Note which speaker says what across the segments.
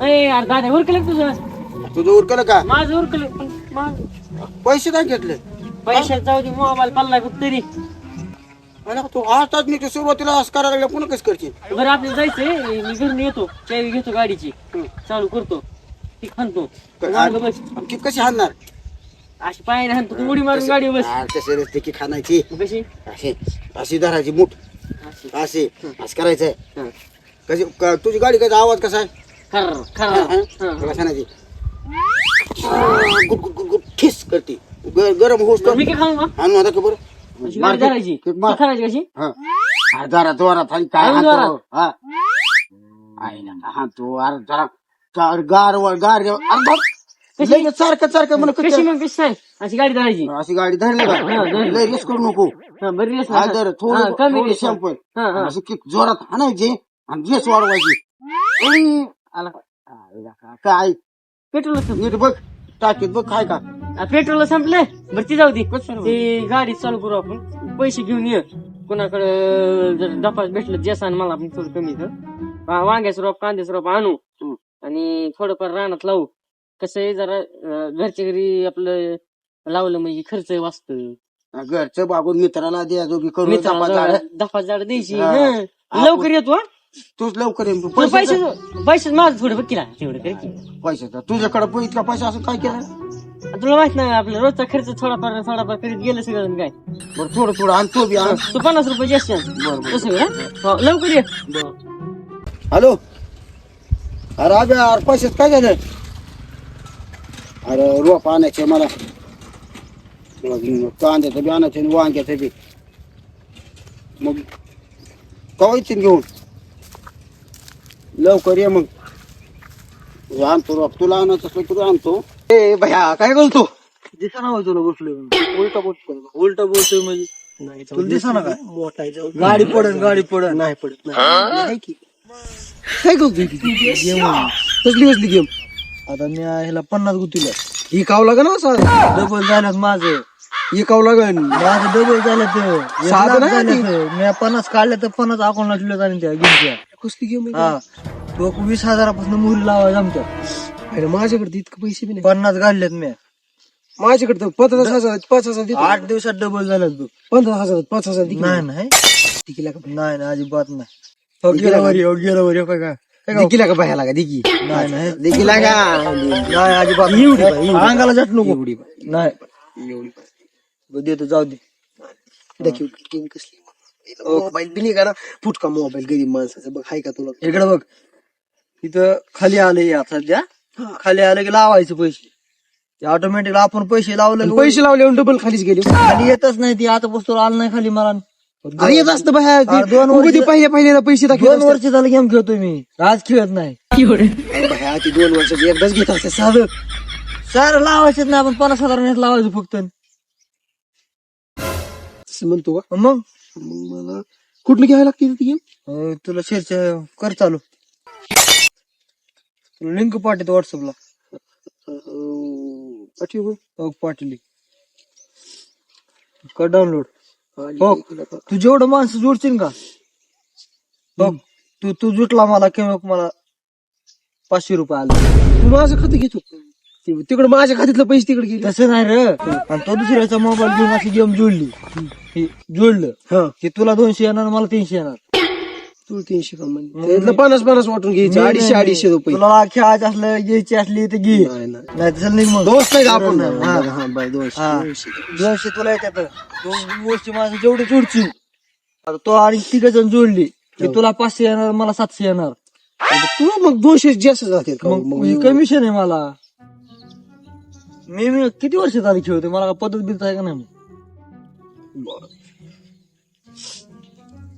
Speaker 1: यार दादा उरकलं तुझं
Speaker 2: तुझं उरकलं का?
Speaker 1: माझं उरकलं पण माझं
Speaker 2: पैसे काय घेतले?
Speaker 1: पैशात जाऊ दे मोबाईल पडलाय फक्त तरी
Speaker 2: अरे तू आताच मी सुरुवातीला असं करायला लागला पुन्हा कसं करशील?
Speaker 1: बरं आपल्याला जायचंय मी घरून येतो चावी घेतो गाडीची चालू करतो ती खांतो बस
Speaker 2: कशी हाणणार?
Speaker 1: अशी पायाने हाणतो तू उडी मारून गाडी बस
Speaker 2: कसे रस्ते की खाणायची
Speaker 1: मग कशी
Speaker 2: अशी अशी धरायची मूठ असे असं करायचंय.
Speaker 1: हं.
Speaker 2: कशी तुझी गाडी कसा आवाज कसा आहे?
Speaker 1: खर खर
Speaker 2: कसा नाही गुड गुड गुड गुड ठिस करते गरम होस तर
Speaker 1: मी काय खाऊ मग
Speaker 2: आणून आता का बरं
Speaker 1: अशी गाडी धरायची
Speaker 2: मार.
Speaker 1: करायची कशी
Speaker 2: हा जरा जोरात आणि काय
Speaker 1: अजून
Speaker 2: हाणतो? हा आई ना हा तो अरे जरा गार गार लगेच सारखं सारखं म्हणून
Speaker 1: कशी मग कशी आहे अशी गाडी धरायची
Speaker 2: अशी गाडी धरली का
Speaker 1: धरली.
Speaker 2: लय रिस्क करू नको.
Speaker 1: बरी रेस
Speaker 2: हा जर थोडं
Speaker 1: कमी
Speaker 2: थोडं
Speaker 1: रेस
Speaker 2: शॅम्पल
Speaker 1: हा हा
Speaker 2: असं किक जोरात हाणायचे आणि रेस वाढवायची.
Speaker 1: आला
Speaker 2: काय
Speaker 1: पेट्रोल
Speaker 2: नीट बघ टाकीत बघ काय का
Speaker 1: पेट्रोल संपले बरं ती जाऊ दे ती गाडी चालू करू आपण पैसे घेऊन ये कोणाकडे जर डपास भेटलं जे सांग मला आपण थोडं कमी कर वांग्याचं रोप कांद्याचं रोप आणू आणि थोडंफार रानात लावू कसं आहे जरा घरच्या घरी आपलं लावलं म्हणजे खर्च वाचत
Speaker 2: घरचं बाबून मित्राला द्या जोगी करून
Speaker 1: दफा झाड द्यायची
Speaker 2: हा.
Speaker 1: हं. लवकर येतो हा.
Speaker 2: तूच लवकर ये.
Speaker 1: पैसे पैसे माझं थोडं बघ किला तेवढं कर की.
Speaker 2: पैशाचा तुझ्याकडे इतका पैसा असं काय केलं?
Speaker 1: तुला माहित नाही आपला रोजचा खर्च थोडाफार करीत गेलं सगळं काय
Speaker 2: बरं थोडं थोडं आणि तो बी आण.
Speaker 1: तू 50 रुपये जास्त
Speaker 2: बरं.
Speaker 1: तसं का? हो, लवकर ये
Speaker 2: हॅलो अरे अबे यार पैशाच काय झालं? अरे रोप आणायचे मला कांद्याचं बी आणायचं आणि वांग्याचं बी मग कवा येतील घेऊन? लवकर ये मग आणतो रोप तुला आणायचं असलं तुला आणतो. ए भया काय बोलतो?
Speaker 1: दिसा ना तुला बसलोय उलटा बोलतोय म्हणजे नाही तुला दिसा ना काय मोठा गाडी पडन नाही पडत नाही की
Speaker 2: काय करतो कसली कसली गेम?
Speaker 1: आता मी ह्याला 50 गुतीला
Speaker 2: ही काव लागा ना असं
Speaker 1: डबल झाल्यात माझं
Speaker 2: ही काव लागन
Speaker 1: माझं डबल झालं
Speaker 2: साधं नाही ती.
Speaker 1: मी 50 काढले तर 50 अकाउंटला ठेवले जाणे त्या गेमच्या
Speaker 2: कसली गेम
Speaker 1: हा तो 20,000 मुली लावायला आमच्या
Speaker 2: अरे माझ्याकडे इतके पैसे बी नाही.
Speaker 1: 50 काढलेत मी
Speaker 2: माझ्याकडे तर 50,000 5,000 देतो.
Speaker 1: 8 दिवसात डबल झाल्यात बघ
Speaker 2: 15,000 5,000 दे की.
Speaker 1: नाही नाही
Speaker 2: दिकीला का
Speaker 1: नाही अजिबात नाही
Speaker 2: दिकीला का?
Speaker 1: गेलं वरी काय
Speaker 2: दिकीला का बाहेर लागा दिकी
Speaker 1: नाही नाही
Speaker 2: दिकीला का
Speaker 1: नाही अजिबात
Speaker 2: एवढी बाई, एवढी.
Speaker 1: अंगाला झट नको
Speaker 2: एवढी बाई,
Speaker 1: नाही
Speaker 2: एवढी बाई.
Speaker 1: देतो जाऊ दे
Speaker 2: देखील गेम कसली मोबाईल बी नाही का ना फुटका मोबाईल गरीब माणसाचा बघ हाय का तुला?
Speaker 1: इकडे बघ इथं खाली आले आता सध्या खाली आलं की लावायचे पैसे ऑटोमॅटिक आपण पैसे लावले की
Speaker 2: पैसे लावले डबल खालीच गेले.
Speaker 1: खाली येतच नाही ती आता वस्तू आलं नाही खाली मला
Speaker 2: अरे येत असतं बाहेर
Speaker 1: अरे 2 वर्ष
Speaker 2: पहिल्या पैसे
Speaker 1: 2 वर्ष झालं गेम खेळतोय मी आज खेळत नाही
Speaker 2: बाहेर ती 2 वर्षाची एकदाच घेत असते साधं
Speaker 1: सर लावायचेच नाही आपण 50,000 लावायचं फक्त
Speaker 2: असं म्हणतो का?
Speaker 1: मग
Speaker 2: मग मला कुठलं घ्यायला लागते ती गेम?
Speaker 1: तुला शेअर कर चालू तुला लिंक पाठवतो व्हॉट्सअपला पाठवली कर डाउनलोड हो तू जेवढं माणसं जोडशील का बघ तू जुटला मला किंवा मला 500 रुपये आले
Speaker 2: तू माझं खातं घेतो तिकडे माझ्या खात्यातलं पैसे तिकडे गेले.
Speaker 1: तसं नाही रे आणि तो दुसऱ्याचा मोबाईल घेऊन अशी गेम जोडली हे जोडलं
Speaker 2: हा
Speaker 1: की तुला 200 येणार मला 300 येणार
Speaker 2: तू 300 का म्हणजे 50 वाटून घ्यायचे 250 रुपये.
Speaker 1: तुला खेळायचं असलं घ्यायची असली तर घे
Speaker 2: नाही नाही
Speaker 1: नाही तसं नाही मग
Speaker 2: दोस्त नाही का आपण?
Speaker 1: हा.
Speaker 2: हा बाय 200
Speaker 1: 200 तुला येतात 2 गोष्टी माझं जेवढे जोडची आता तो आणि 3 जण जोडली की तुला 500 येणार मला 700 येणार
Speaker 2: तुला मग 200 जास्त जाते
Speaker 1: मग कमिशन आहे मला मी किती वर्ष झाली खेळतोय मला का पद्धत बिलत आहे का नाही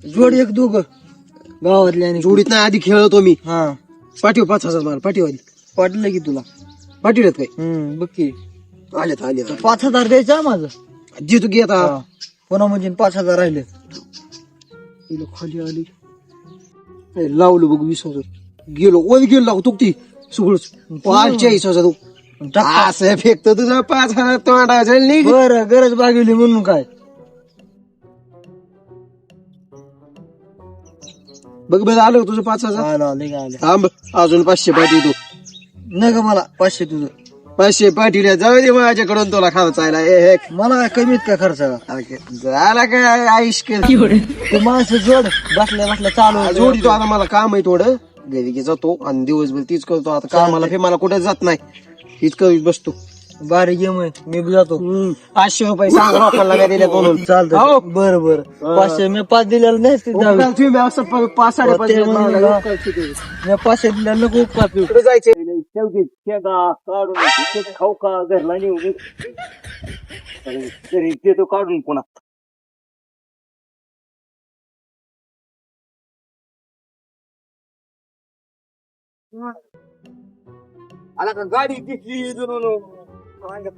Speaker 1: जोड एक दोघ गावातले आणि
Speaker 2: जोडीत नाही आधी खेळतो मी.
Speaker 1: हा
Speaker 2: पाठीव 5,000 मला पाठीव आधी
Speaker 1: पाठवलं की तुला
Speaker 2: पाठवलेत काय?
Speaker 1: बघ की
Speaker 2: आलेत
Speaker 1: 5,000 द्यायचं आहे माझं
Speaker 2: जे तू घेत
Speaker 1: हा. पुन्हा म्हणजे 5,000 राहिले
Speaker 2: खाली आली ए, लावलं बघ 20,000 गेलो वर गेलो लागतो ती सगळंच 45,000 असं फेकतो तुझं 5,000 तोंडाचं
Speaker 1: बरं गरज बागवली म्हणून काय
Speaker 2: बघ बघ आलं का तुझं 5,000
Speaker 1: आलं आलं
Speaker 2: थांब अजून 500 पाठी तू
Speaker 3: नाही का मला 500 तुझं
Speaker 2: 500 पाठीला जाऊ दे माझ्याकडून तुला खावचायला
Speaker 3: मला काय कमीत काय खर्च
Speaker 2: झाला काय आयुष
Speaker 3: तू माणसं जोड बसल्या बसल्या चालू
Speaker 2: जोडतो आता मला काम आहे थोडं घरी की जातो आणि दिवसभर तीच करतो आता कामाला फेमाला कुठे जात नाही हीच करीत बसतो
Speaker 3: भारी गेम आहे मी बी जातो
Speaker 2: 500 रुपये सांग लोकांना काय दिले म्हणून
Speaker 3: चालतं बरं बरं 500 मी 5 दिलेलं नाही ते जाऊ.
Speaker 2: तुम्ही असं 5-5.5
Speaker 3: ते म्हणलं, मी 500 दिलेलं नको उपकार पिऊ.
Speaker 2: कुठे जायचे
Speaker 1: खाऊ का घरला नेऊ देतो काढून पुन्हा
Speaker 2: आला का गाडी घेतली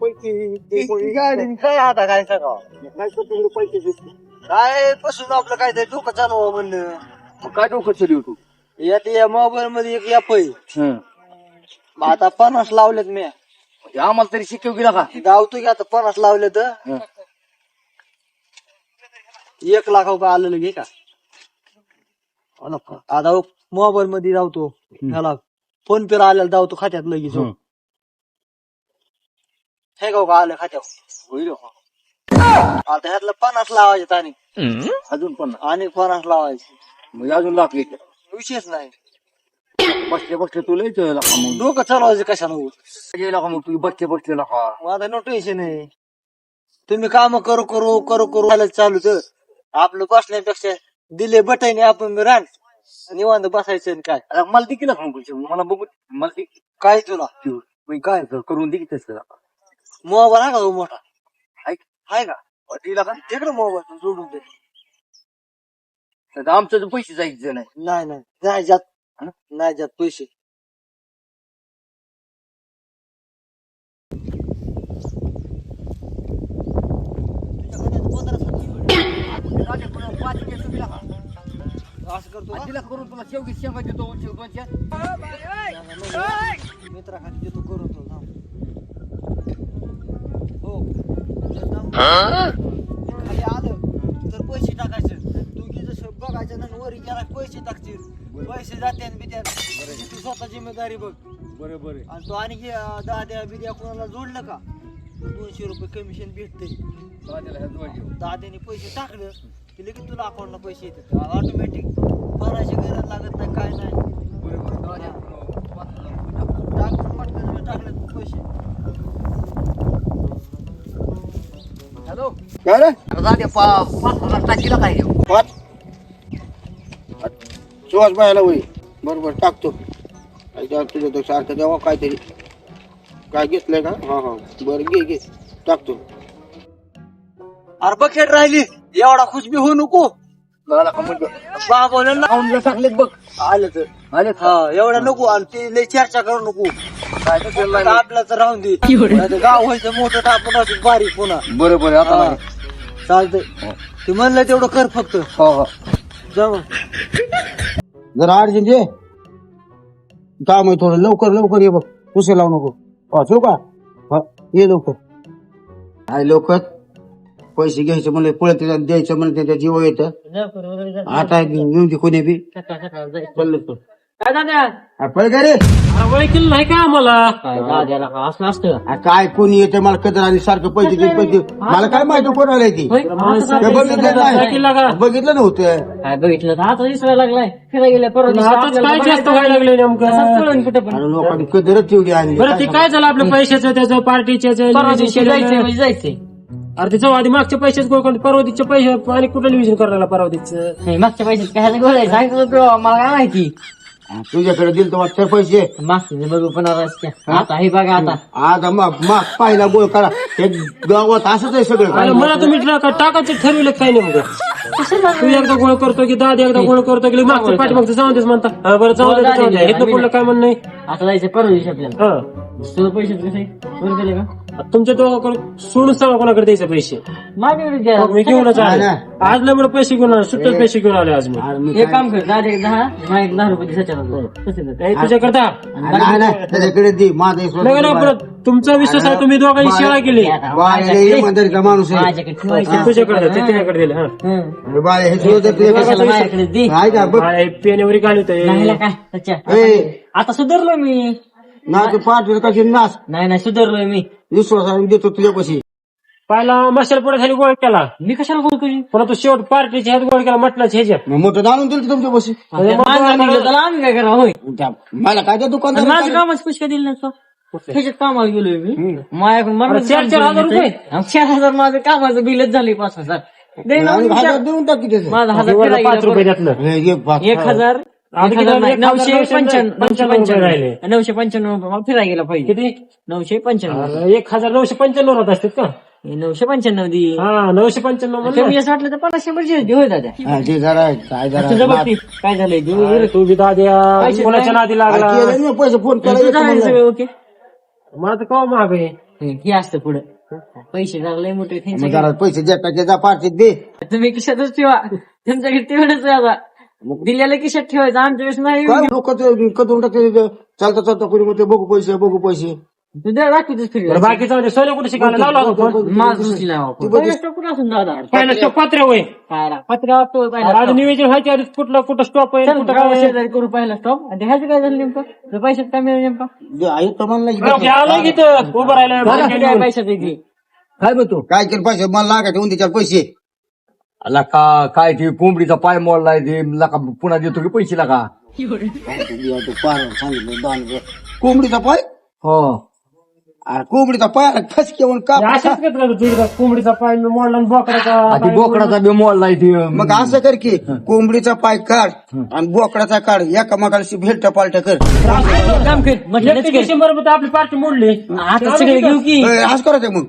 Speaker 2: पैसे
Speaker 3: गाडी काय आता काय सांगावं
Speaker 2: पैसे
Speaker 3: काय पासून आपलं काय ते डोकं चालवा म्हणलं
Speaker 2: काय डोकं चली होतो
Speaker 3: यात या मोबाईल मध्ये एक ऍप आहे आता 50 लावलेत मी
Speaker 2: आम्हाला तरी शिकव गेला का
Speaker 3: गावतो की आता 50 लावले तर 1 लाख रुपये आलेलं घे का आता मोबाईल मध्ये धावतो ह्याला फोन पे आलेला धावतो खात्यात लगेच हे का आलं खात्यावर
Speaker 2: होईल
Speaker 3: आता ह्यातलं 50 लावायचे आणि
Speaker 2: अजून पण
Speaker 3: आणि 50 लावायचे
Speaker 2: म्हणजे अजून लाख येते
Speaker 3: विशेष नाही
Speaker 2: बसले तुला येतं का मग
Speaker 3: डोकं चालवायचं कशानं
Speaker 2: गेला का मग तू बसलेला का
Speaker 3: माझा नो टेन्शन आहे तुम्ही काम करू आलं चालू तर आपलं बसण्यापेक्षा दिले बटाईने आपण रान निवांत बसायचं आणि काय
Speaker 2: अरे मला देखील मला बघू मला ते
Speaker 3: काय तुला
Speaker 2: काय करून दे की तसं
Speaker 3: मोबाईल आहे का तो मोठा आहे का
Speaker 2: दिला का
Speaker 3: तिकडे मोबाईल जोडून दे
Speaker 2: तर आमचं तर पैसे जायचं नाही
Speaker 3: नाही जात नाही जात पैसे असं करतो
Speaker 2: तिला करून तुला शेवटी शेंगा देतो शेवटच्या
Speaker 3: मित्राखाली देतो करून तो थांब. हो खाली आलं तर पैसे टाकायचं तू की जसं बघायचं ना वरी गेला पैसे टाकतील पैसे जाते तू स्वतः जिम्मेदारी बघ
Speaker 2: बरोबर
Speaker 3: आणि तो आणि दाद्या बिद्या कोणाला जोडलं का 200 रुपये कमिशन भेटते दाद्याने पैसे टाकलं की लगेच तुला अकाउंटला पैसे येतात ऑटोमॅटिक भरायची गरज लागत नाही काय नाही टाकून पटकन टाकले तू पैसे हॅलो
Speaker 2: काय रे
Speaker 3: 5,000 टाकीला काय घेऊ
Speaker 2: 5 सुहास बायला होई बरोबर टाकतो तुझ्या तो सारखं द्यावा काहीतरी काय घेतलंय का हा बरं घे टाकतो
Speaker 3: अरे बकेट राहिली एवढा खुश बी होऊ नको बाबा
Speaker 2: टाकलेत बघ
Speaker 3: आलं तर हा एवढा नको आणि ते लय चर्चा करू नको आपला तर राहून दे नाहीतर गाव व्हायचं मोठं टाकून असं बारीक पुन्हा
Speaker 2: बरोबर
Speaker 3: हा. चालतंय ते म्हणलं तेवढं कर फक्त
Speaker 2: हो
Speaker 3: जाऊ
Speaker 2: जरा अर्जंट ये काम आहे थोडं लवकर ये बघ उशीर लावू नको ठेवू का ये लवकर काय लवकर पैसे घ्यायचे म्हणले पळत द्यायचं म्हणलं त्याच्या जीव येतं आता येऊन दे कोणी बी
Speaker 1: काय दादा
Speaker 2: पळ का रे
Speaker 1: ओळखील नाही का आम्हाला काय दाद्याला का असं असतं
Speaker 2: काय कोणी येते मला कदर आणि सारखं पैसे दे मला काय माहिती कोण आलंय ती ते बघितलं नाही बघितलं नव्हतं
Speaker 1: काय बघितलं तर आता दिसायला लागलाय फिरायला गेल्या परत काय जास्त व्हायला लागले नेमकं कुठे पण
Speaker 2: आणि लोकांनी कदरच तेवढी आणली
Speaker 1: बरं ते काय झालं आपल्या पैशाचं त्याचं पार्टीच्या जायचंय अरे त्याच्या आधी मागच्या पैशाच गोळ परवतीच्या पैसे आणि कुठं नियोजन करायला परवतीचं मागच्या पैशाच काय गोळ सांगितलं मला काय माहिती
Speaker 2: तुझ्याकडे दिल तर वाटतं पैसे
Speaker 1: मागचे बघू पण आता हे बघा आता
Speaker 2: मग पहिला गोळ करा हे गावात असंच आहे सगळं
Speaker 1: मला तुम्ही टाकायचं ठरविलं काय नेमकं तू एकदा गोळ करतो की दादा एकदा गोळ करतो की मागच्या पाठी मागचं जाऊन देस म्हणता बरं जाऊ दे इथं पुढलं काय म्हणणं नाही आता जायचं परवतीच्या आपल्याला पैसे कसे का तुमच्या दोघांकडे सोडून सांगा कोणाकडे द्यायचे पैसे मी घेऊनच आले आज नाही मला पैसे घेऊन आले सुट्टच पैसे घेऊन आले आज मी एक काम कर 10 रुपये तुझ्याकडे
Speaker 2: त्याच्याकडे दे माझा
Speaker 1: तुमचा विश्वास आहे तुम्ही दोघांनी शेळा केली
Speaker 2: इमानदारीचा माणूस आहे
Speaker 1: तुझ्याकडे त्याच्याकडे दिले
Speaker 2: बाळे हे
Speaker 1: पेनेवरी घालतोय आता सुधारलो मी
Speaker 2: ना तू पाठवलं कशी नाच
Speaker 1: नाही सुधारलोय मी.
Speaker 2: विश्वासाने देतो तुझ्या पैसे.
Speaker 4: पहिला मशाल पुढे खाली गोळ केला,
Speaker 1: मी कशाला गोळ केली?
Speaker 4: पुन्हा तू शेवट पार्टीच्या ह्यात गोळ केला म्हटलं ह्याच्यात.
Speaker 2: मग मोठं आणून दिलं तुमच्या पैसे.
Speaker 1: त्याला आम्ही काय करा होय?
Speaker 2: मला काय त्या
Speaker 1: आणि
Speaker 2: दुकानदार
Speaker 1: माझं कामच पैसे का दिले नाही ह्याच्यात कामाला गेलोय मी. माझ्याकडून मला
Speaker 4: 4,000 रुपये?
Speaker 1: 4,000 माझं कामाचं बिलच झाले 5,000. दे ना मग
Speaker 2: 1000 देऊन टाकी त्याचं.
Speaker 1: माझा 1,000
Speaker 4: वरलं
Speaker 1: फिरायला
Speaker 4: 5 रुपये त्यातलं.
Speaker 1: 1,000
Speaker 4: आधी किती झाले?
Speaker 1: 995
Speaker 4: राहिले.
Speaker 1: 995 मला फिरायला गेला पाहिजे.
Speaker 4: किती?
Speaker 1: 995.
Speaker 4: 1,995 राहत असतात का?
Speaker 1: 995 दी.
Speaker 4: हा 995 म्हणलं.
Speaker 1: कमी असं वाटलं तर 500 होय दादा.
Speaker 2: हा, ते जरा काय
Speaker 1: तुझं
Speaker 2: जरा
Speaker 1: बघ ती, काय झालंय देऊ.
Speaker 4: तू बी दाद्या
Speaker 1: पैसे
Speaker 4: कोणाच्या नादी लागला.
Speaker 2: केलं नाही, पैसे फोन केला
Speaker 1: तुझं
Speaker 2: येतो
Speaker 1: आहे
Speaker 2: म्हणलं.
Speaker 1: सगळं ओके.
Speaker 4: माझं का माग आहे?
Speaker 1: हे असतं पुढं पैसे लागले मोठे
Speaker 2: मग
Speaker 1: त्यांच्याकडे.
Speaker 2: जरा पैसे देता जा पार्टीत दे.
Speaker 1: तुम्ही खिशातच ठेवा, तुमच्याकडे तेवढंच आहे आता. दिलेलं खिशात ठेवायचं, आमच्या वेळेस नाही.
Speaker 2: काय लोक कदून टाकते चालता चालता कोणी म्हणते बघू पैसे.
Speaker 1: तू द्या दाखवतच फिरी.
Speaker 4: बरं, बाकीचं म्हणजे सोने कुठे शिकायला लावला होता फोन?
Speaker 1: माझ दृष्टी लावा. पहिला स्टॉप कुठं असून दादा?
Speaker 4: पहिला स्टॉप पात्र होय.
Speaker 1: काय रा, पत्रा वाटतो पहिला
Speaker 4: आज
Speaker 1: stop.
Speaker 4: नियोजन व्हायच्या आधी कुठं स्टॉप आहे
Speaker 1: चल,
Speaker 4: कुठं
Speaker 1: गावा
Speaker 4: काय
Speaker 1: शेजारी करू पहिला स्टॉप. आणि ह्याचं काय झालं नेमकं? तर पैशात काय मिळेल नेमकं?
Speaker 2: आहे तर म्हणलं
Speaker 4: आहे? आलोय की इथं उभं राहिलं
Speaker 1: काय पैशात येते?
Speaker 5: काय म्हणतो
Speaker 2: काय केलं पैसे मला लागायचे उंदीच्या पैसे.
Speaker 5: आला का काय ते कोंबडीचा पाय मोडलाय ते लका पुन्हा देतो की पैसे लका.
Speaker 2: सांगितलं दोन कोंबडीचा पाय.
Speaker 5: हो
Speaker 2: अरे कोंबडीचा पाय फसके म्हणून का
Speaker 4: अशाच घेतला तुझ्या कोंबडीचा पाय मी मोडला आणि बोकडाचा
Speaker 5: आधी
Speaker 4: पाय
Speaker 5: बोकडाचा बी मोडलाय ते
Speaker 2: मग असं कर की कोंबडीचा पाय काढ आणि बोकडाचा काढ एका मगाशी भेट पालट कर.
Speaker 1: काम कर म्हटलं
Speaker 4: मोडला. 1 डिसेंबर आपली पार्टी मोडली.
Speaker 1: आता सगळे घेऊ की
Speaker 2: आज करायचं मग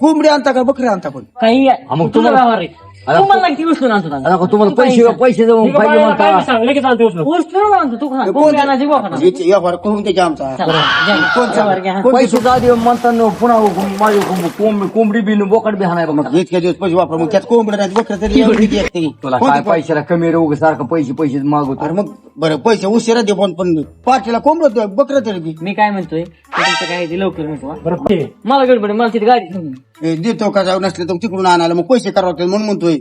Speaker 2: कोंबडी आणता का बकरी आणता पण.
Speaker 1: काही
Speaker 5: मग
Speaker 1: तुझा व्यवहार आहे. तुम्हाला किती वस्तू आणतो दादा?
Speaker 5: आला का तुम्हाला पैसे जवळ
Speaker 4: ठीक आहे,
Speaker 5: पाहिजे
Speaker 4: बाळाला काय
Speaker 5: म्हणता.
Speaker 4: मी सांग, लगेच आणतो उचलून.
Speaker 1: वस्तू आणतो तू खा. कोंबडी आणायची बोकडा.
Speaker 2: व्यवहार करून त्याच्या आमचा.
Speaker 1: व्यवहार घ्या.
Speaker 5: पैसे आधी म्हणताना पुन्हा माझी कोंबडी बी बोकड बी हाणाय बघा.
Speaker 2: इतक्या दिवस पैसे वापर मग त्यात कोंबड्या नाही बकऱ्या तरी एवढी ती एकटी.
Speaker 5: तुला काय पैशाला कमी रे उगाच सारखं पैसे मागवतो.
Speaker 2: अरे मग बरं पैसे उशिरा दे पण पार्टीला कोंबड बकऱ्या तरी दे.
Speaker 1: मी काय म्हणतोय तुमचं काय ते लवकर मिटवा.
Speaker 4: बरं ते.
Speaker 1: मला गडबड आहे, मला तिथे गाडी घेऊन ये.
Speaker 2: देतो का जाऊ नसले तर तिकडून आणायला मग पैसे करावं म्हणून म्हणतोय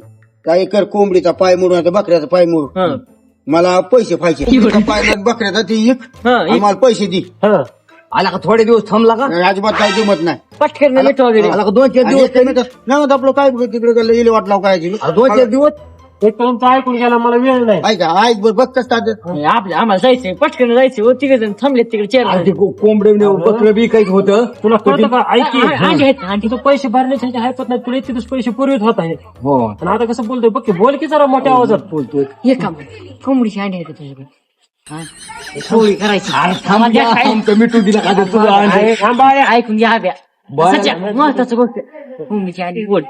Speaker 2: काय कर कोंबडीचा पाय मोडून आता बकऱ्याचा पाय मोड
Speaker 1: हं.
Speaker 2: मला पैसे पाहिजे. कोंबडीचा पाय नाही, बकऱ्याचा ते एक
Speaker 1: हं,
Speaker 2: आणि मला पैसे दे.
Speaker 4: हा
Speaker 5: आला का थोडे दिवस थांबला का.
Speaker 2: अजिबात काय जमत नाही.
Speaker 1: पटकन मिटवा वगैरे.
Speaker 5: आला का 2-4
Speaker 2: आणि
Speaker 5: दिवस
Speaker 2: एक मिनिट नाही आपलं काय तिकडे येईल वाट लाव काय
Speaker 5: 2-4 दिवस
Speaker 4: एक पर्यंत ऐकून गेला मला वेळ नाही.
Speaker 2: ऐका ऐक बरं बघ कसं
Speaker 1: आपल्या आम्हाला जायचंय पटकन जायचंय. तिकडे जण थांबलेत तिकडे चेअर.
Speaker 5: आणि ते कोंबडे बकरं बी काही होतं.
Speaker 4: तुला कळतं का? ऐक की.
Speaker 1: आंटी आहेत आंटी.
Speaker 4: तिथं पैसे भरण्यासाठी ऐकत नाही तुला तिथं पैसे पुरवित होत आहे.
Speaker 5: हो
Speaker 4: आणि आता कसं बोलतोय बघ की, बोल की जरा मोठ्या आवाजात.
Speaker 5: बोलतोय.
Speaker 1: हे काम कोंबडीची अंडी आहे का तुझ्याकडे? हा? पोळी करायची.
Speaker 5: थांब द्या, थांब मिठू दिला का ते तुझं अंडे.
Speaker 4: आहे, थांबा आहे.
Speaker 1: ऐकून घ्या हव्या.
Speaker 5: बरं.
Speaker 1: सच्या, महत्वाचं गोष्ट कोंबडीची अंडी गोड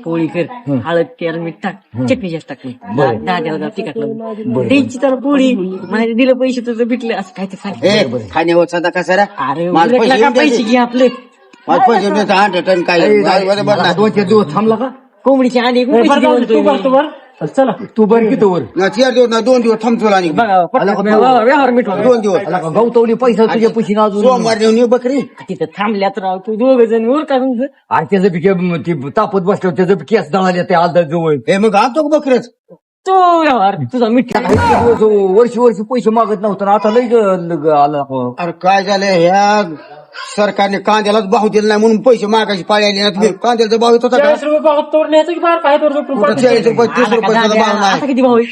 Speaker 1: पोळी कर. हळद तेल मीठ टाक. चटणी जास्त टाक.
Speaker 5: बरं.
Speaker 1: दहा तिखट लावून द्यायची तर पोळी. मला दिलं पैसे तुझं भेटलं असं काय ते सांग.
Speaker 2: खाण्यावर सदा कसा रे
Speaker 1: अरे
Speaker 2: माझे
Speaker 1: उरकला
Speaker 2: पैसे
Speaker 1: का
Speaker 2: येऊन
Speaker 1: पैसे
Speaker 2: द्यायचे.
Speaker 1: घे आपले.
Speaker 2: माझे पैसे देतो 8 टन काय बरोबर
Speaker 5: आला
Speaker 2: नाही.
Speaker 5: 2-4 दिवस थांबला का.
Speaker 1: कोंबडीची अंडी
Speaker 4: ए, बरं जाऊ दे, तू करतो बरं. चला
Speaker 5: तू बरं किती वर.
Speaker 2: 4 दिवस नाही 2 दिवस थांबतो आणि
Speaker 1: बघा पटकन व्यवहार मिटवा.
Speaker 2: 2 दिवस
Speaker 5: आला का गवतवली पैसा तुझ्या पैसे अजून.
Speaker 2: सोमवार नेऊन ये बकरी.
Speaker 1: तिथं थांबल्यात राव तू दोघ जण उर का तुमचं.
Speaker 5: आणि त्याचं बी ते तापत बसल्यावर त्याचं बी केस दळाले ते आलदा जवळ.
Speaker 2: हे मग आणतो का बकऱ्याच.
Speaker 1: तो व्यवहार तुझा मिठा.
Speaker 5: इतके दिवस वर्षी पैसे मागत नव्हतं आणि आता लई आला.
Speaker 2: अरे काय झालं ह्या सरकारने कांद्यालाच भाव दिला नाही म्हणून पैसे मागायची पाळी आली ना. तुम्ही कांद्याचा भाव येत होता का
Speaker 4: 40 रुपये भावात तोड न्यायचं की बाहेर काय तोड
Speaker 2: कुठं 40 रुपये 30 रुपये सुद्धा भाव
Speaker 1: आता
Speaker 2: नाही.
Speaker 1: किती भाऊ आहे?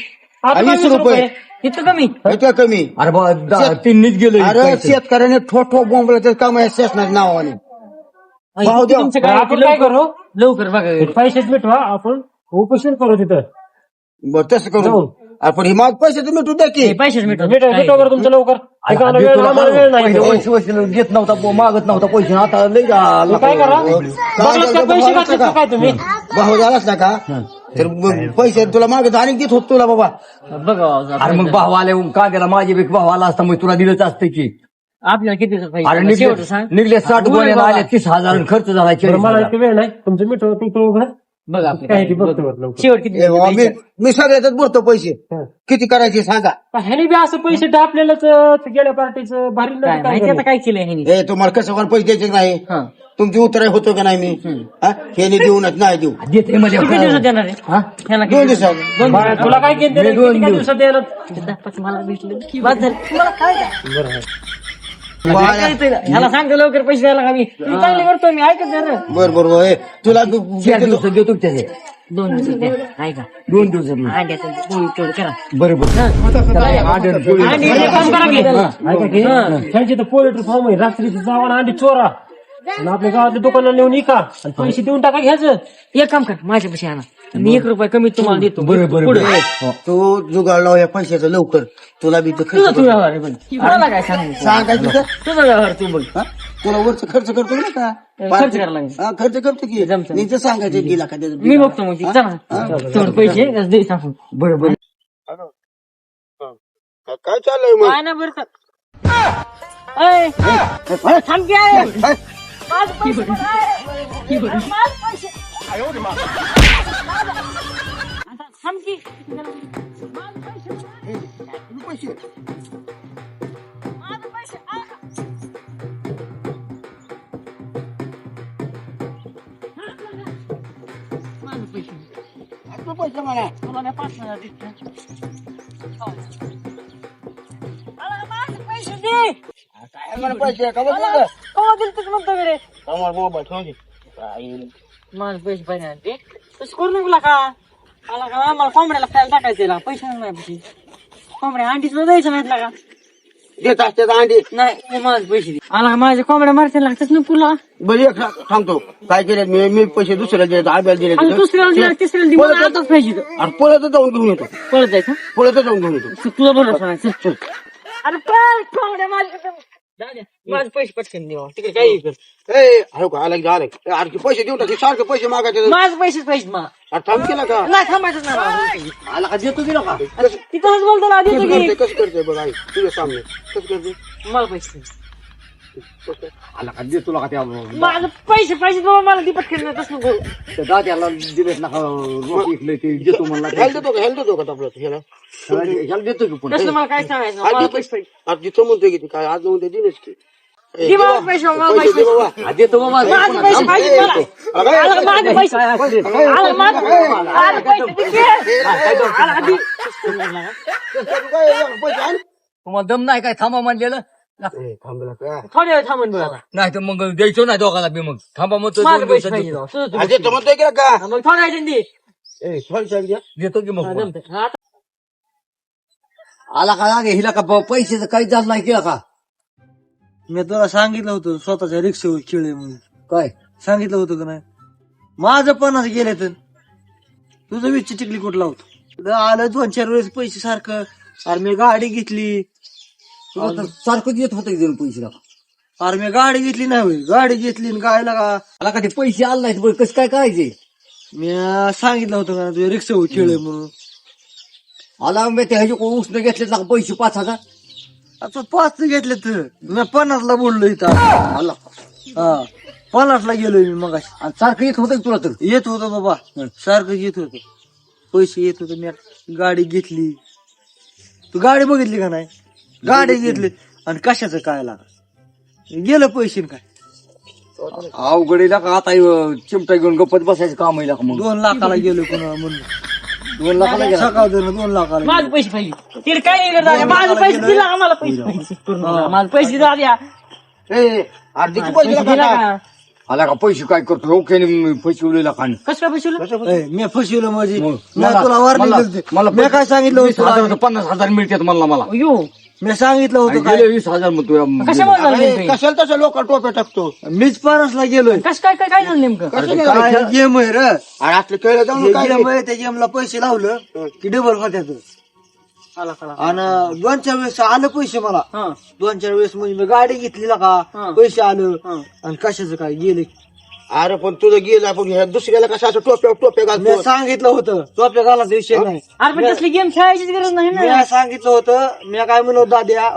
Speaker 4: आता
Speaker 2: 20 रुपये
Speaker 1: इतकं कमी.
Speaker 2: इतकं कमी.
Speaker 5: अरे तिन्हीच गेलो.
Speaker 2: अरे शेतकऱ्याने ठोठो बोंबला काम आहे शासनाच्या नावाने. भाव द्या.
Speaker 1: तुमचं काय
Speaker 4: आपण काय करू
Speaker 1: लवकर बघा.
Speaker 4: पैसेच मिटवा आपण उपोषण करू तिथं.
Speaker 2: बरं तसं करू आपण हे माग पैसे तर मिटू द्या की.
Speaker 1: पैसेच मिटवा.
Speaker 4: मिटवा बरं तुमचं लवकर. एकाला वेळ आम्हाला वेळ नाही.
Speaker 5: वर्ष घेत नव्हता मागत नव्हता पैसे आता लई आला.
Speaker 4: काय करा बघलं का पैसे घातले का काय तुम्ही.
Speaker 2: भाव झालाच ना का तर मग पैसे तुला मागे आणि देत होत तुला बाबा.
Speaker 1: बघा
Speaker 5: अरे मग भाव आले कांद्याला माझे बी भाव आला असता मग तुला दिलंच असतं की.
Speaker 1: आपल्याला किती
Speaker 5: अरे
Speaker 1: शेवट सांग.
Speaker 5: निघले 60 गोण्याला आले 30,000 आणि खर्च झाला
Speaker 4: बरं,
Speaker 5: 40,000.
Speaker 4: मला इतकं वेळ नाही तुमचं मिटवा तू घर
Speaker 1: बघा
Speaker 4: काय ती बघतो बरं लवकर.
Speaker 1: शेवट किती
Speaker 2: ए बाबा, मी सगळ्यातच बोलतो पैसे
Speaker 4: हं.
Speaker 2: किती करायचे सांगा.
Speaker 4: ह्याने बी असं पैसे आपल्यालाच गेल्या पार्टीचं भारी
Speaker 1: काय
Speaker 4: नाही
Speaker 1: माहिती आता काय केलंय ह्यानी.
Speaker 2: ए तुम्हाला कसं पण पैसे द्यायचे नाही.
Speaker 1: हा.
Speaker 2: तुमची उत्तर होतो का नाही मी हा? हे देऊनच नाही देऊ.
Speaker 5: देते मध्ये
Speaker 1: किती दिवसात देणार आहे?
Speaker 5: हा?
Speaker 1: ह्याला
Speaker 2: 2 दिवसात.
Speaker 4: बाळा, तुला काय घेते
Speaker 5: मी 2 दिवस.
Speaker 4: दिवसात द्यायला.
Speaker 1: मला भेटलं बस झालं. मला काय द्या? ह्याला सांगतो लवकर पैसे द्यायला का मी तुम्ही चांगले करतो मी ऐकत नाही रे.
Speaker 2: बर बर बर. तुला
Speaker 5: 4 दिवसात देतो की त्याचे
Speaker 1: 2 दिवसात द्या. ऐका
Speaker 5: 2 दिवसात
Speaker 1: अंड्याचं पोळी तेवढं करा.
Speaker 5: बरोबर
Speaker 1: आणि हे काम करा की.
Speaker 4: ऐका की त्यांचे तर पोल्ट्री फार्म आहे रात्रीचं जावा आणि अंडी चोरा आणि आपल्या गावातल्या दुकानाला नेऊन इका आणि पैसे देऊन टाका घ्यायचं.
Speaker 1: एक काम कर माझ्यापाशी आणा मी 1 रुपया कमी तुम्हाला देतो
Speaker 5: बरोबर
Speaker 2: तू जुगाड लाव या पैशाचं लवकर. तुला बी खर्च
Speaker 1: तुझा व्यवहार आहे पण मला काय सांगू
Speaker 2: सांगायचं का?
Speaker 1: तुझा व्यवहार तू बघ
Speaker 2: हा? तुला वरच खर्च करतो ना का?
Speaker 1: खर्च करायला लागेल
Speaker 2: हा, खर्च करतो की
Speaker 1: जमतं.
Speaker 2: नीचं सांगायचं गेला का त्याचं
Speaker 1: मी बघतो मग ती. चला तेवढे पैसे दे सांगून
Speaker 5: बरोबर
Speaker 2: काय चाललंय मग?
Speaker 1: काय ना बरं का थांब की आहे. माझं पैसे पण आहे. माझं पैसे. आता थांब की. माझं पैसे पण आहे. माझं पैसे आहे. माझं पैसे.
Speaker 2: पैसे मला
Speaker 1: तुला नाही 5,000 देत. मला माझे पैसे दे.
Speaker 2: मला पैसे का
Speaker 1: मला कवा दिलं तुझं म्हणतो रे
Speaker 2: मोबाईल ठेवून घे.
Speaker 1: माझे पैसे पाहिजे ते तसं करू नको का आला का आम्हाला कोंबड्याला खायला टाकायचं पैसे नाही पैसे कोंबड्या अंडी सुद्धा द्यायचं नाहीत का
Speaker 2: देत असतात अंडी.
Speaker 1: नाही माझे पैसे दे आला का माझ्या कोंबड्या मारते लागतात ना पुला
Speaker 2: बरं एक सांगतो काय केलं मी पैसे दुसऱ्याला दिले आब्याला दिले
Speaker 1: आणि दुसऱ्याला दिला तिसऱ्याला दिला मला आताच पाहिजे तर.
Speaker 2: आणि पळत जाऊन घेऊन येतो.
Speaker 1: पळत जायचं
Speaker 2: पळत जाऊन घेऊन येतो.
Speaker 1: तुला बरोबर नाही चल चल अरे पळ कोंबड्या माझे माझे पैसे पटकन देवा तिकडे काही कर
Speaker 2: ए हो का आला की आलं की. अरे पैसे देऊन टाक सारखे पैसे मागायचे.
Speaker 1: माझे पैसेच पाहिजे मला
Speaker 2: अरे थांब केला का?
Speaker 1: नाही थांबायचं नाही
Speaker 2: आला का देतो दिला का?
Speaker 1: तिथंच बोलतो ना देतो की
Speaker 2: कसं करते बघ आई तुझ्या सामने कसं करते?
Speaker 1: मला पैसे
Speaker 5: आला का देतो का त्या
Speaker 1: माझे पैसे पाहिजे बाबा मला ती पटकन नाही तसं नको
Speaker 5: त्या दात्याला दिलेत ना रोटी इकले ते देतो म्हणला
Speaker 2: हेल्थ देतो का? हेल्थ देतो का आपलं ह्याला?
Speaker 5: ह्याला देतो की पण
Speaker 1: तसलं मला काय सांगायचं
Speaker 2: आज
Speaker 1: मला
Speaker 2: देतो.
Speaker 1: पैसे पाहिजे
Speaker 2: आज जिथं म्हणतोय की काय आज जाऊन ते दिलेच की. ए,
Speaker 1: दे मला
Speaker 2: दे
Speaker 1: पैसे
Speaker 2: बाबा.
Speaker 1: मला
Speaker 2: पैसे दे
Speaker 1: पैसे
Speaker 2: बाबा.
Speaker 5: हा, देतो बाबा
Speaker 1: माझे पैसे पाहिजे मला आला माझे पैसे आला माझे आला पैसे दे की. आला दे.
Speaker 2: पैसे आण.
Speaker 5: तुम्हाला दम नाही काय थांबा म्हणलेलं
Speaker 2: ए, थांबला का?
Speaker 1: थोड्या वेळ थांबून बघ आता
Speaker 5: नाही तर मग द्यायचो नाही दोघाला बी मग थांबा मग तो
Speaker 1: माझे
Speaker 5: 2
Speaker 1: पैसे
Speaker 5: दिवसात
Speaker 1: पाहिजे
Speaker 5: देतो.
Speaker 1: तुझं तू
Speaker 2: आज येतो म्हणतोय की का?
Speaker 1: बघ. मग थोड्या वेळ दे
Speaker 2: ए, थोडं घ्या.
Speaker 5: देतो की मग
Speaker 1: हा,
Speaker 5: पण.
Speaker 1: जमतंय. हा, आता
Speaker 5: आला का लागे हिला का पैशाचं काही झालं नाही केला का
Speaker 3: मी तुला सांगितलं होतं स्वतःच्या रिक्षेवर खेळ म्हणून
Speaker 5: काय
Speaker 3: सांगितलं होतं का नाही माझं 50 गेले तर तुझं वीसची टिकली कुठला होतो आलं 2-4 वेळेस पैसे सारखं अरे मी गाडी घेतली
Speaker 5: तुला तर सारखं येत होतं देऊन पैसे लागा
Speaker 3: अरे मी गाडी घेतली नाही होय. गाडी घेतली आणि काय लागा
Speaker 5: आला का ते पैसे आले नाहीत बरं कसं काय करायचे
Speaker 3: मी सांगितलं होतं का तुझ्या रिक्षेवर खेळ म्हणून
Speaker 5: आला मी ते ह्याचे कोण उष्ण घेतले ना पैसे 5,000
Speaker 3: आता 5 घेतले तर मी 50ला बोललो इथं
Speaker 5: आला
Speaker 3: हा 50ला गेलोय मी मग
Speaker 5: आणि सारखं येत होतं तुला तर
Speaker 3: येत होतं बाबा सारखं येत होतं पैसे येत होते मी गाडी घेतली तू गाडी बघितली का नाही गाडी घेतली आणि कशाचं काय लागा गेलं पैसे काय
Speaker 5: अवघडीला का आता चिमटा घेऊन गप्पत बसायचं काम आहे का मग
Speaker 3: 2 लाखाला गेलो कोणा म्हणून
Speaker 5: 2 लाखाला गेला
Speaker 3: सकाळ 2 लाखाला
Speaker 1: माझे पैसे पाहिजे तिला काय नाही करता माझे पैसे दिला आम्हाला पैसे पाहिजे माझे पैसे द्या द्या
Speaker 2: ए, अर्धी पैसे
Speaker 1: पैसे
Speaker 2: लागतात
Speaker 1: दिला
Speaker 2: का?
Speaker 1: का
Speaker 5: आला का पैसे काय करतो ओके पैसे उरलेला खाणे
Speaker 1: कसं काय पैसे
Speaker 3: ए, मी फसवलं म्हणजे
Speaker 5: मग
Speaker 3: मी
Speaker 5: मला-
Speaker 3: तुला वारली
Speaker 5: मला-
Speaker 3: गेलते.
Speaker 5: मला
Speaker 3: मी काय सांगितलं होतं
Speaker 5: 20,000 50,000 मिळतात मला
Speaker 1: यो
Speaker 3: मी सांगितलं
Speaker 5: आणि
Speaker 3: होतं काय
Speaker 5: गेले 20,000 मग तुला
Speaker 1: कशामुळे झालं
Speaker 2: अरे,
Speaker 1: नेमकं?
Speaker 2: कशाला तसं लोक टोप्या टाकतो?
Speaker 3: मीच 50ला गेलोय
Speaker 1: कसं काय काय काय झालं नेमकं
Speaker 3: काय गेम आहे रे
Speaker 2: अरे असलं खेळ जाऊन काय
Speaker 3: गेम आहे त्या गेमला पैसे लावलं की डबल होत्यात
Speaker 1: आला खाला
Speaker 3: आणि 2-4 वेळेस आलं पैसे मला
Speaker 1: हा
Speaker 3: 2-4 वेळेस म्हणजे मी गाडी घेतली ना का
Speaker 1: हा.
Speaker 3: पैसे आलं
Speaker 1: हा.
Speaker 3: आणि कशाचं काय गेले
Speaker 2: अरे पण तुझं गेला पण ह्या दुसऱ्याला कसं असं टोप्या
Speaker 3: मी
Speaker 2: घालतो?
Speaker 3: सांगितलं होतं तो आपल्या घालायचा विषय नाही
Speaker 1: अरे पण तसली गेम खेळायचीच गरज नाही ना
Speaker 3: मी सांगितलं होतं मी काय म्हणलो दाद्या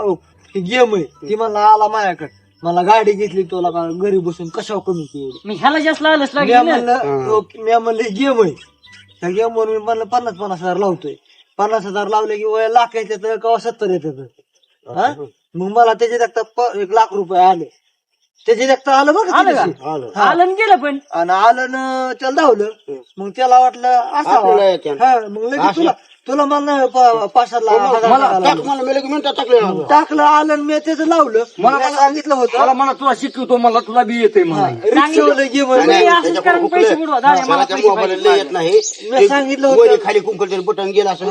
Speaker 3: ही गेम आहे ती म्हणला आला माझ्याकडे मला गाडी घेतली तुला का घरी बसून कशावर कमी केली
Speaker 1: मी ह्याला जास्त लालच
Speaker 3: मी
Speaker 1: लागेल ना.
Speaker 3: म्हणलं मी म्हणलं गेम आहे त्या गेम म्हणून मी म्हणलं 50,000 लावतोय 50,000 लावले की वय लाख येतात किंवा 70 येतात हा मग मला त्याचे देखता 1 लाख रुपये आले त्याचे देखता आलं बघ
Speaker 1: आलं का?
Speaker 3: हा.
Speaker 1: आलं आणि गेलं पण
Speaker 3: आणि आलं ना त्याला धावलं मग त्याला वाटलं
Speaker 2: आपल्याला
Speaker 3: असा
Speaker 2: येत्या.
Speaker 3: हा मग लगेच तुला तुला म्हणलं 5,000 टाकलं आलं आणि मी त्याचं लावलं. मला सांगितलं होतं
Speaker 5: मला म्हणा तुला शिकवतो, मला तुला बी येते म्हणा.
Speaker 3: रिक्षावाला घे म्हणून.
Speaker 1: तुम्ही असंच करून पैसे बुडवा. दादा, मला पैसे पाहिजे.
Speaker 3: मी सांगितलं होतं
Speaker 2: खाली कुंकल बटन गेला असं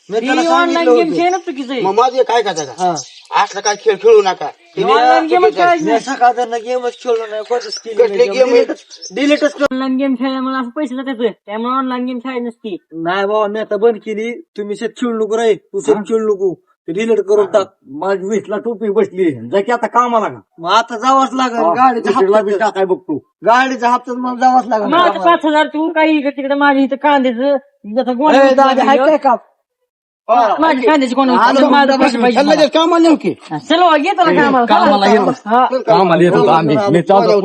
Speaker 3: मी त्याला
Speaker 1: ही
Speaker 3: सांगितलं
Speaker 1: ऑनलाईन गेम
Speaker 3: होतं.
Speaker 1: खेळ ना चुकीचं आहे.
Speaker 2: मग माझं काय करायचं का
Speaker 3: हा.
Speaker 2: असला काय खेळ खेळू नका
Speaker 1: ऑनलाईन गेम खेळायची
Speaker 3: मी सकाळ गेमच खेळलो नाही कोणतंच
Speaker 2: कसले game आहे?
Speaker 3: डिलीटच
Speaker 1: ऑनलाईन गेम खेळल्यामुळे असं पैसे जातात त्यामुळे ऑनलाईन गेम खेळायची नसती.
Speaker 3: नाही बाबा मी आता बंद केली. तुम्ही शेत खेळू नको रे, तू शेत खेळू नको, डिलीट करून टाक.
Speaker 5: माझी 20ला टोपी बसली, जा की आता कामाला का.
Speaker 3: मग आता जावंच लागेल. गाडीचा
Speaker 5: दुसरीला बी
Speaker 3: हप्ता
Speaker 5: टाकाय बघतो.
Speaker 3: गाडीचा हप्ता मला जावंच लागेल.
Speaker 1: माझं 5,000 तू काही इकडे तिकडे माझी इथं कांद्याचं जसं गोळा
Speaker 3: ए, दादा हाय काय काम?
Speaker 1: माझी कांद्याची कोण माझं पैसे पाहिजे मला.
Speaker 2: कामाला नेमके
Speaker 1: चलो घे तुला कामाला.
Speaker 5: कामाला येतो.
Speaker 1: हा.
Speaker 5: कामाला येतो आम्ही. मी चालतो.